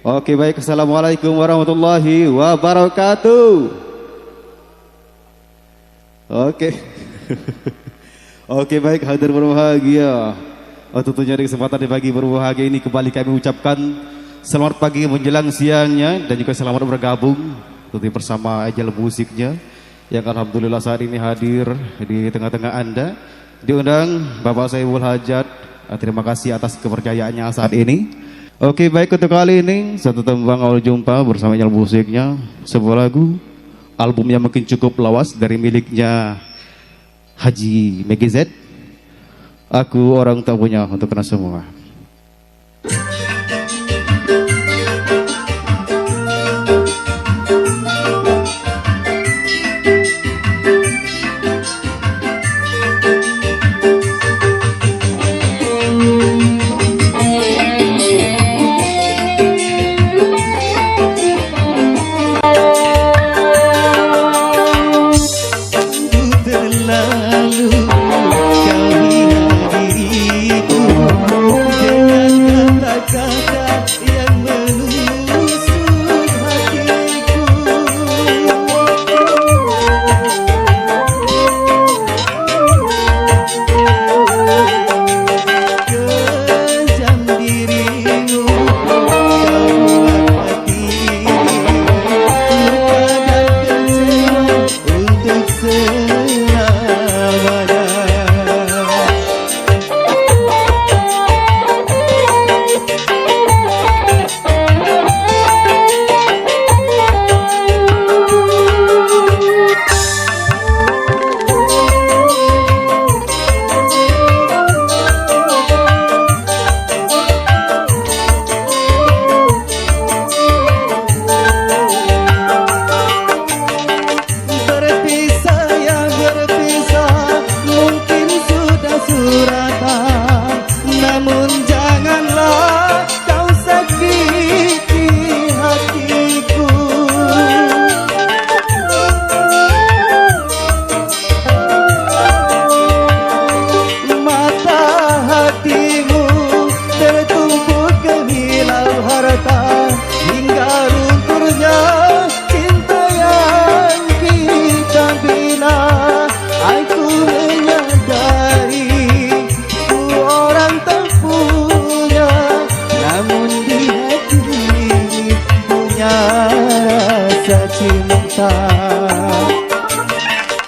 Oke baik, assalamualaikum warahmatullahi wabarakatuh. Oke. Oke baik, hadir berbahagia. Tentunya di kesempatan di pagi berbahagia ini kembali kami ucapkan selamat pagi menjelang siangnya dan juga selamat bergabung tentunya bersama Agile Musiknya yang alhamdulillah saat ini hadir di tengah-tengah Anda. Diundang Bapak Saiful Hajat. Terima kasih atas kepercayaannya saat ini. Oke baik, untuk kali ini satu tembang awal jumpa bersama Agile Musiknya, sebuah lagu album yang mungkin cukup lawas dari miliknya Haji Megi Z. Aku orang tak punya untuk kena semua.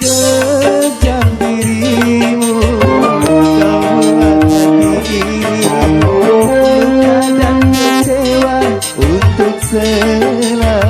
Kejam dirimu, kau buat hati ini luka dan kecewa untuk selamanya.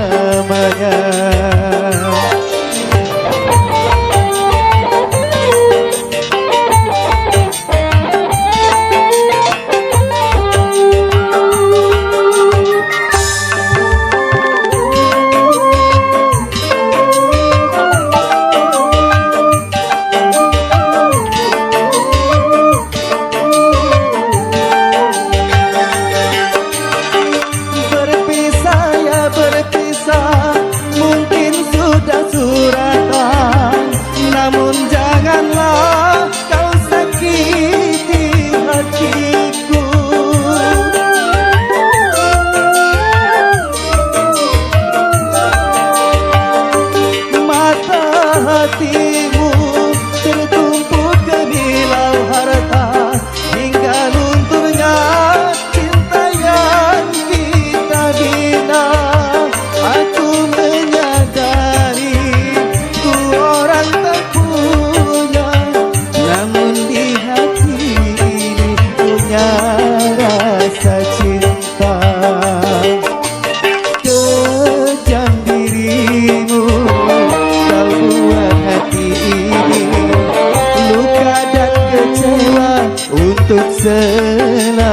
Hatimu tertumpuk gemilau harta hingga lunturnya cinta yang kita bina. Aku menyadari ku orang tak punya, namun di hati ini punya rasa cinta. Kejam dirimu, luka dan kecewa untuk selamanya.